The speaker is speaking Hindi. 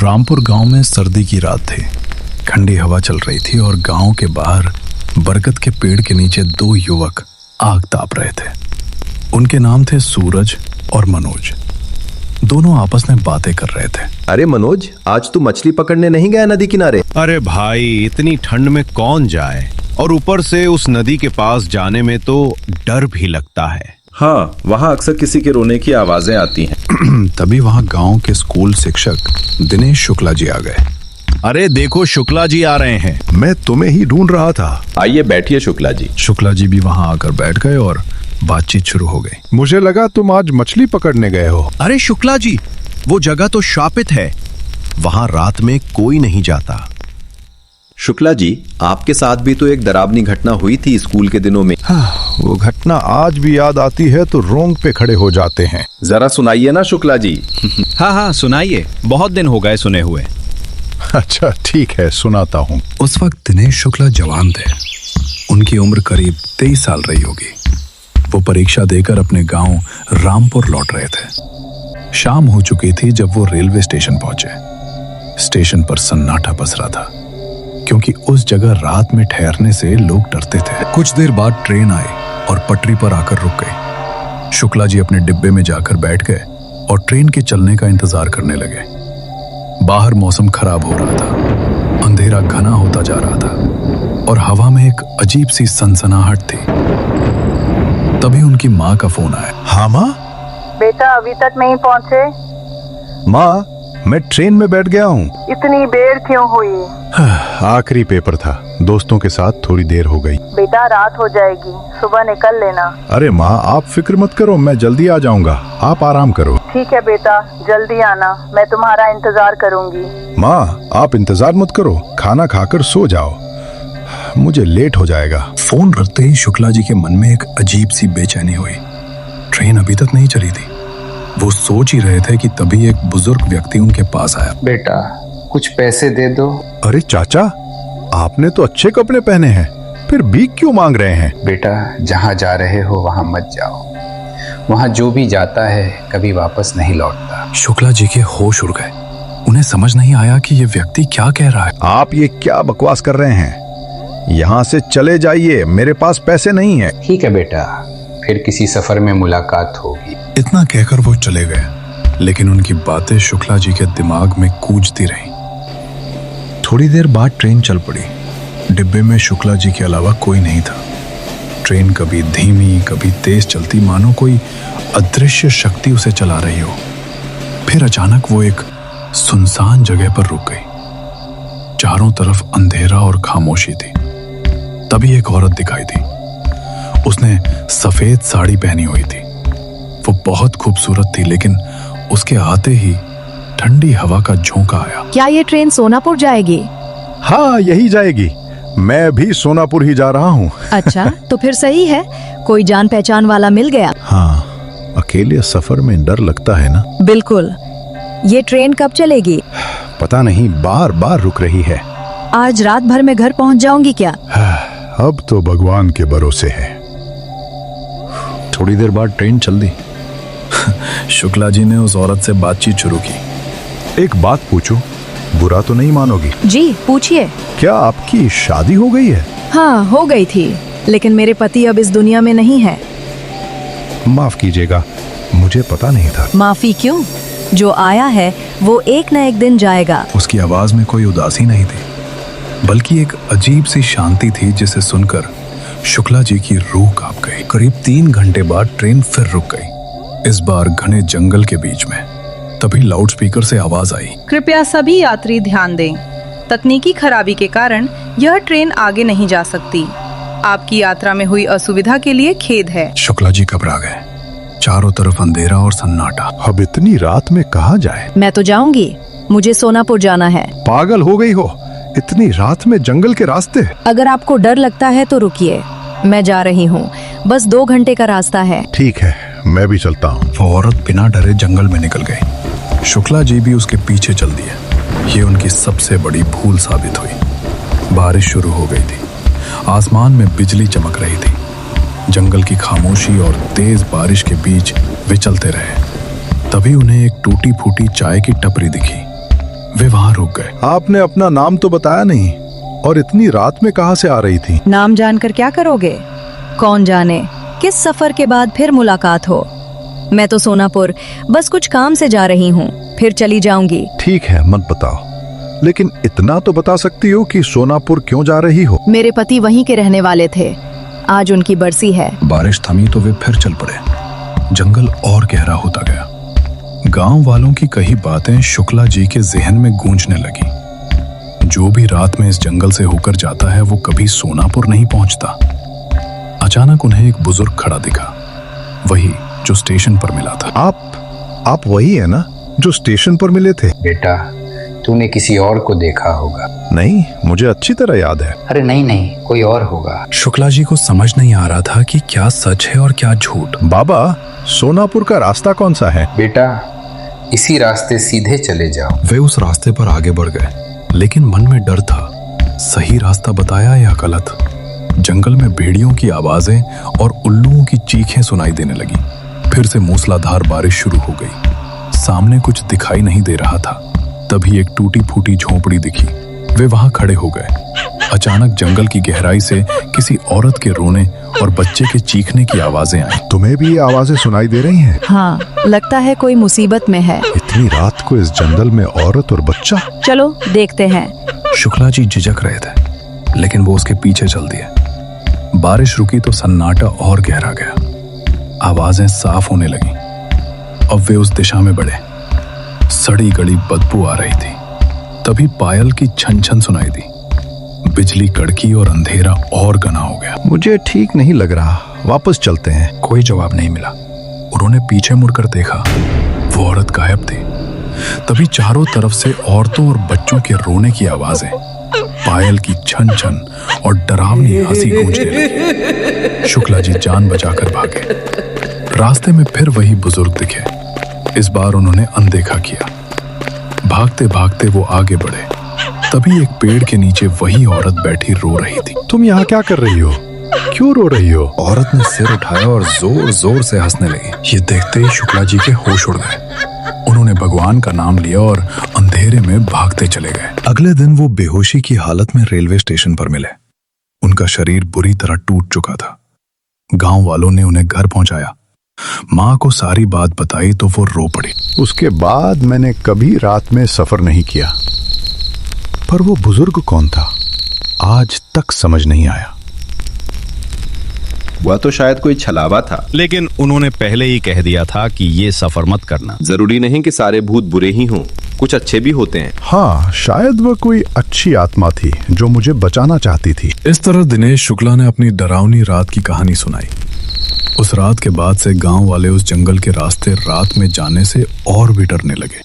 रामपुर गांव में सर्दी की रात थी। ठंडी हवा चल रही थी और गांव के बाहर बरगद के पेड़ के नीचे दो युवक आग ताप रहे थे। उनके नाम थे सूरज और मनोज। दोनों आपस में बातें कर रहे थे। अरे मनोज, आज तू मछली पकड़ने नहीं गया नदी किनारे? अरे भाई, इतनी ठंड में कौन जाए, और ऊपर से उस नदी के पास जाने में तो डर भी लगता है। हाँ, वहाँ अक्सर किसी के रोने की आवाजें आती हैं। तभी वहाँ गांव के स्कूल शिक्षक दिनेश शुक्ला जी आ गए। अरे देखो, शुक्ला जी आ रहे हैं। मैं तुम्हें ही ढूंढ रहा था। आइए बैठिए शुक्ला जी। शुक्ला जी भी वहाँ आकर बैठ गए और बातचीत शुरू हो गई। मुझे लगा तुम आज मछली पकड़ने गए हो। अरे शुक्ला जी, वो जगह तो शापित है, वहाँ रात में कोई नहीं जाता। शुक्ला जी, आपके साथ भी तो एक डरावनी घटना हुई थी स्कूल के दिनों में। वो घटना आज भी याद आती है तो रोंग पे खड़े हो जाते हैं। जरा सुनाइए ना शुक्ला जी। हाँ, सुनाइए, बहुत दिन हो गए सुने हुए। अच्छा ठीक है, सुनाता हूँ। उस वक्त दिनेश शुक्ला जवान थे। उनकी उम्र करीब 23 साल रही होगी। वो परीक्षा देकर अपने गांव रामपुर लौट रहे थे। शाम हो चुकी थी जब वो रेलवे स्टेशन पहुंचे। स्टेशन पर सन्नाटा पसरा था, क्योंकि उस जगह रात में ठहरने से लोग डरते थे। कुछ देर बाद ट्रेन आई और पटरी पर आकर रुक गई। शुक्ला जी अपने डिब्बे में जाकर बैठ गए और ट्रेन के चलने का इंतजार करने लगे। बाहर मौसम खराब हो रहा था, अंधेरा घना होता जा रहा था और हवा में एक अजीब सी सनसनाहट थी। तभी उनकी माँ का फोन आया। हाँ माँ? बेटा अभी तक नहीं पहुँचे? माँ, मैं ट्रेन में बैठ गया हूँ। इतनी देर क्यों हुई? आखिरी पेपर था, दोस्तों के साथ थोड़ी देर हो गई। बेटा रात हो जाएगी, सुबह निकल लेना। अरे माँ, आप फिक्र मत करो, मैं जल्दी आ जाऊंगा, आप आराम करो। ठीक है बेटा, जल्दी आना, मैं तुम्हारा इंतजार करूंगी। माँ, आप इंतजार मत करो, खाना खाकर सो जाओ, मुझे लेट हो जाएगा। फोन रखते ही शुक्ला जी के मन में एक अजीब सी बेचैनी हुई। ट्रेन अभी तक नहीं चली थी। वो सोच ही रहे थे कि तभी एक बुजुर्ग व्यक्ति उनके पास आया। बेटा कुछ पैसे दे दो। अरे चाचा, आपने तो अच्छे कपड़े पहने हैं, फिर भीख क्यों मांग रहे हैं? बेटा जहाँ जा रहे हो वहाँ मत जाओ, वहाँ जो भी जाता है कभी वापस नहीं लौटता। शुक्ला जी के होश उड़ गए। उन्हें समझ नहीं आया कि ये व्यक्ति क्या कह रहा है। आप ये क्या बकवास कर रहे हैं? यहाँ से चले जाइए, मेरे पास पैसे नहीं है। ठीक है बेटा, फिर किसी सफर में मुलाकात होगी। इतना कहकर वो चले गए, लेकिन उनकी बातें शुक्ला जी के दिमाग में गूंजती रहीं। थोड़ी देर बाद ट्रेन चल पड़ी। डिब्बे में शुक्ला जी के अलावा कोई नहीं था। ट्रेन कभी धीमी कभी तेज चलती, मानो कोई अदृश्य शक्ति उसे चला रही हो। फिर अचानक वो एक सुनसान जगह पर रुक गई। चारों तरफ अंधेरा और खामोशी थी। तभी एक औरत दिखाई दी। उसने सफेद साड़ी पहनी हुई थी। वो बहुत खूबसूरत थी, लेकिन उसके आते ही ठंडी हवा का झोंका आया। क्या ये ट्रेन सोनापुर जाएगी? हाँ, यही जाएगी। मैं भी सोनापुर ही जा रहा हूँ। अच्छा, तो फिर सही है, कोई जान पहचान वाला मिल गया। हाँ, अकेले सफर में डर लगता है ना। बिल्कुल। ये ट्रेन कब चलेगी? पता नहीं, बार बार रुक रही है। आज रात भर में घर पहुँच जाऊंगी क्या? अब तो भगवान के भरोसे है। थोड़ी देर बाद ट्रेन चल दी। शुक्ला जी ने उस औरत से बातचीत शुरू की। एक बात पूछूं, बुरा तो नहीं मानोगी? जी पूछिए। क्या आपकी शादी हो गई है? हाँ, हो गई थी, लेकिन मेरे पति अब इस दुनिया में नहीं है। माफ कीजिएगा, मुझे पता नहीं था। माफी क्यों? जो आया है वो एक न एक दिन जाएगा। उसकी आवाज में कोई उदासी नहीं थी, बल्कि एक अजीब सी शांति थी, जिसे सुनकर शुक्ला जी की रूह कांप गई। करीब 3 घंटे बाद ट्रेन फिर रुक गई, इस बार घने जंगल के बीच में। तभी लाउडस्पीकर से आवाज आई। कृपया सभी यात्री ध्यान दें, तकनीकी खराबी के कारण यह ट्रेन आगे नहीं जा सकती। आपकी यात्रा में हुई असुविधा के लिए खेद है। शुक्ला जी घबरा गए। चारों तरफ अंधेरा और सन्नाटा। अब इतनी रात में कहाँ जाए? मैं तो जाऊंगी, मुझे सोनापुर जाना है। पागल हो गई हो, इतनी रात में जंगल के रास्ते? अगर आपको डर लगता है तो रुकिए, मैं जा रही हूँ, बस 2 घंटे का रास्ता है। ठीक है, मैं भी चलता हूँ। वो औरत बिना डरे जंगल में निकल गई। शुक्ला जी भी उसके पीछे चल दिए। ये उनकी सबसे बड़ी भूल साबित हुई। बारिश शुरू हो गई थी। आसमान में बिजली चमक रही थी। जंगल की खामोशी और तेज बारिश के बीच वे चलते रहे। तभी उन्हें एक टूटी फूटी चाय की टपरी दिखी। वे वहां रुक गए। आपने अपना नाम तो बताया नहीं, और इतनी रात में कहां से आ रही थी? नाम जानकर क्या करोगे? कौन जाने किस सफर के बाद फिर मुलाकात हो। मैं तो सोनापुर बस कुछ काम से जा रही हूँ, फिर चली जाऊंगी। ठीक है, मत बताओ, लेकिन इतना तो बता सकती हो कि सोनापुर क्यों जा रही हो? मेरे पति वहीं के रहने वाले थे, आज उनकी बरसी है। बारिश थमी तो वे फिर चल पड़े। जंगल और गहरा होता गया। गांव वालों की कही बातें शुक्ला जी के जहन में गूंजने लगी। जो भी रात में इस जंगल से होकर जाता है वो कभी सोनापुर नहीं पहुंचता। अचानक उन्हें एक बुजुर्ग खड़ा दिखा, वही जो स्टेशन पर मिला था। आप वही है ना जो स्टेशन पर मिले थे? बेटा, तूने किसी और को देखा होगा। नहीं, मुझे अच्छी तरह याद है। अरे नहीं, कोई और होगा। शुक्ला जी को समझ नहीं आ रहा था कि क्या सच है और क्या झूठ। बाबा, सोनापुर का रास्ता कौन सा है? बेटा, इसी रास्ते सीधे चले जाओ। वे उस रास्ते पर आगे बढ़ गए, लेकिन मन में डर था, सही रास्ता बताया या गलत। जंगल में भेड़ियों की आवाजें और उल्लुओं की चीखें सुनाई देने लगी। फिर से मूसलाधार बारिश शुरू हो गई। सामने कुछ दिखाई नहीं दे रहा था। तभी एक टूटी फूटी झोपड़ी दिखी। वे वहां खड़े हो गए। अचानक जंगल की गहराई से किसी औरत के रोने और बच्चे के चीखने की आवाजें आई। तुम्हें भी ये आवाजें सुनाई दे रही हैं? हाँ, लगता है कोई मुसीबत में है। इतनी रात को इस जंगल में औरत और बच्चा? चलो देखते हैं। शुक्ला जी झिझक रहे थे, लेकिन वो उसके पीछे चल दिए। बारिश रुकी तो सन्नाटा और गहरा गया। आवाजें साफ होने लगी। अब वे उस दिशा में बढ़े। सड़ी गली बदबू आ रही थी। तभी पायल की छन छन सुनाई दी। बिजली कड़की और अंधेरा और घना हो गया। मुझे ठीक नहीं लग रहा, वापस चलते हैं। कोई जवाब नहीं मिला। उन्होंने पीछे मुड़कर देखा, वो औरत गायब थी। तभी चारों तरफ से औरतों और बच्चों के रोने की आवाजें, पायल की छन छन और डरावनी हंसी गूंजने लगी। शुक्ला जी जान बचाकर भागे। रास्ते में फिर वही बुजुर्ग दिखे। इस बार उन्होंने अनदेखा किया। भागते भागते वो आगे बढ़े। तभी एक पेड़ के नीचे वही औरत बैठी रो रही थी। तुम यहाँ क्या कर रही हो? क्यों रो रही हो? औरत ने सिर उठाया और जोर जोर से हंसने लगी। ये देखते ही शुक्ला जी के होश उड़ गए। उन्होंने भगवान का नाम लिया और अंधेरे में भागते चले गए। अगले दिन वो बेहोशी की हालत में रेलवे स्टेशन पर मिले। उनका शरीर बुरी तरह टूट चुका था। गांव वालों ने उन्हें घर पहुंचाया। माँ को सारी बात बताई तो वो रो पड़ी। उसके बाद मैंने कभी रात में सफर नहीं किया। पर वो बुजुर्ग कौन था, आज तक समझ नहीं आया। वह तो शायद कोई छलावा था। लेकिन उन्होंने पहले ही कह दिया था कि ये सफर मत करना। जरूरी नहीं कि सारे भूत बुरे ही हों, कुछ अच्छे भी होते हैं। हाँ, शायद वह कोई अच्छी आत्मा थी जो मुझे बचाना चाहती थी। इस तरह दिनेश शुक्ला ने अपनी डरावनी रात की कहानी सुनाई। उस रात के बाद से गांव वाले उस जंगल के रास्ते रात में जाने से और भी डरने लगे।